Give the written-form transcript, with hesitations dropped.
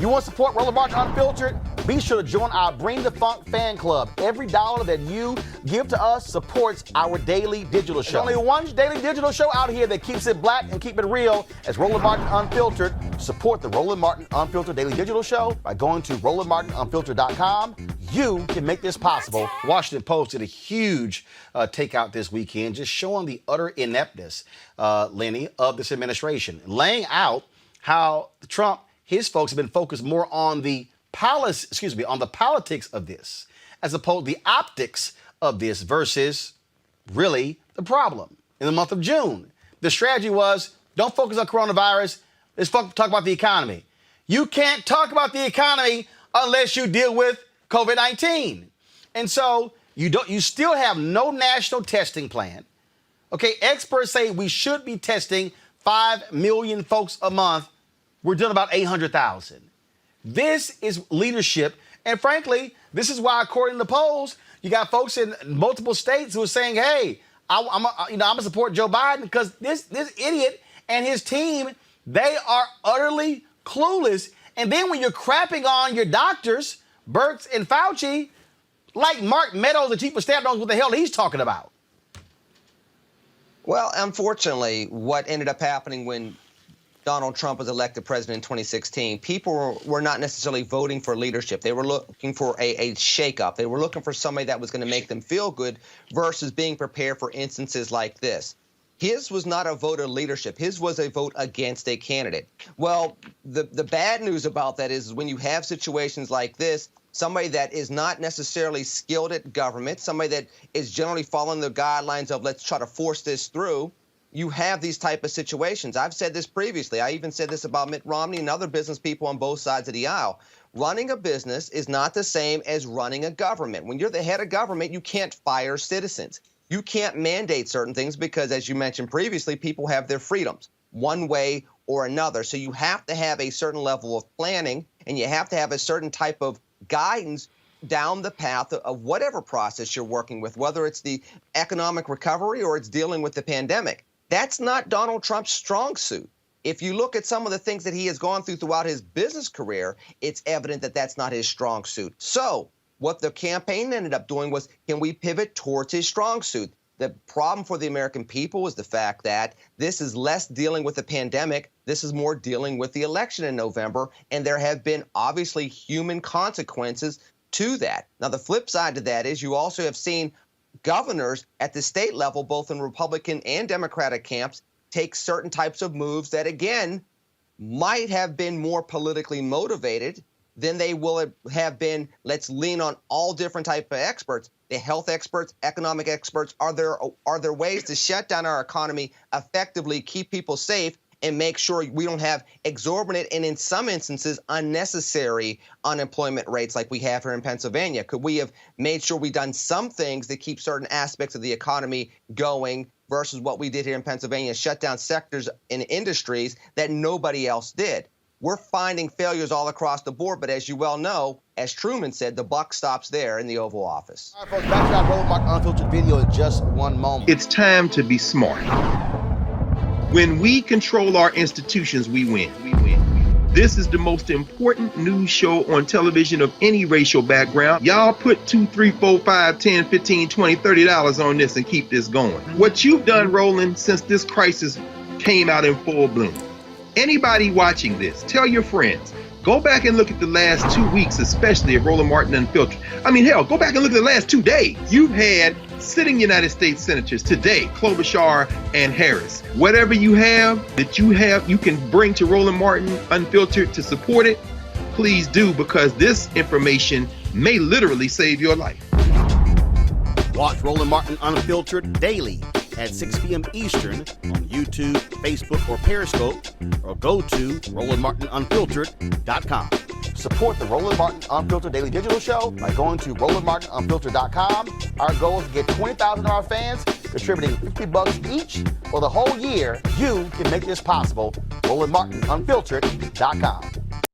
You want to support Roland Martin Unfiltered? Be sure to join our Bring the Funk fan club. Every dollar that you give to us supports our daily digital show. There's only one daily digital show out here that keeps it black and keep it real. As Roland Martin Unfiltered. Support the Roland Martin Unfiltered daily digital show by going to RolandMartinUnfiltered.com. You can make this possible. Washington Post did a huge takeout this weekend, just showing the utter ineptness, Lenny, of this administration, laying out how Trump, his folks have been focused more on the politics of this, as opposed to the optics of this versus really the problem. In the month of June, the strategy was don't focus on coronavirus. Let's talk about the economy. You can't talk about the economy unless you deal with COVID-19. And so you still have no national testing plan. Okay, experts say we should be testing 5 million folks a month. We're doing about 800,000. This is leadership. And frankly, this is why, according to polls, you got folks in multiple states who are saying, hey, I'm gonna support Joe Biden because this idiot and his team, they are utterly clueless. And then when you're crapping on your doctors, Birx and Fauci, like Mark Meadows, the chief of staff, knows what the hell he's talking about. Well, unfortunately, what ended up happening when Donald Trump was elected president in 2016, people were not necessarily voting for leadership. They were looking for a shakeup. They were looking for somebody that was going to make them feel good versus being prepared for instances like this. His was not a vote of leadership. His was a vote against a candidate. Well, the bad news about that is when you have situations like this, somebody that is not necessarily skilled at government, somebody that is generally following the guidelines of let's try to force this through, you have these type of situations. I've said this previously. I even said this about Mitt Romney and other business people on both sides of the aisle. Running a business is not the same as running a government. When you're the head of government, you can't fire citizens. You can't mandate certain things because, as you mentioned previously, people have their freedoms one way or another. So you have to have a certain level of planning, and you have to have a certain type of guidance down the path of whatever process you're working with, whether it's the economic recovery or it's dealing with the pandemic. That's not Donald Trump's strong suit. If you look at some of the things that he has gone through throughout his business career, it's evident that that's not his strong suit. So what the campaign ended up doing was, can we pivot towards his strong suit? The problem for the American people is the fact that this is less dealing with the pandemic. This is more dealing with the election in November, and there have been obviously human consequences to that. Now, the flip side to that is you also have seen governors at the state level, both in Republican and Democratic camps, take certain types of moves that, again, might have been more politically motivated than they will have been. Let's lean on all different types of experts, the health experts, economic experts. Are there ways to shut down our economy effectively, keep people safe, and make sure we don't have exorbitant and, in some instances, unnecessary unemployment rates like we have here in Pennsylvania? Could we have made sure we've done some things that keep certain aspects of the economy going versus what we did here in Pennsylvania, shut down sectors and industries that nobody else did? We're finding failures all across the board, but as you well know, as Truman said, the buck stops there in the Oval Office. All right, folks, back to our Roland Martin Unfiltered video in just one moment. It's time to be smart. When we control our institutions, we win. This is the most important news show on television of any racial background. Y'all put $2, $3, $4, $5, $10, $15, $20, $30 on this and keep this going. What you've done, Roland, since this crisis came out in full bloom. Anybody watching this, tell your friends. Go back and look at the last 2 weeks, especially of Roland Martin Unfiltered. I mean, hell, go back and look at the last 2 days. You've had sitting United States senators today, Klobuchar and Harris. Whatever you have that you can bring to Roland Martin Unfiltered to support it, please do, because this information may literally save your life. Watch Roland Martin Unfiltered daily at 6 p.m. Eastern on YouTube, Facebook, or Periscope, or go to RolandMartinUnfiltered.com. Support the Roland Martin Unfiltered Daily Digital Show by going to RolandMartinUnfiltered.com. Our goal is to get 20,000 of our fans contributing $50 each for the whole year. You can make this possible. RolandMartinUnfiltered.com.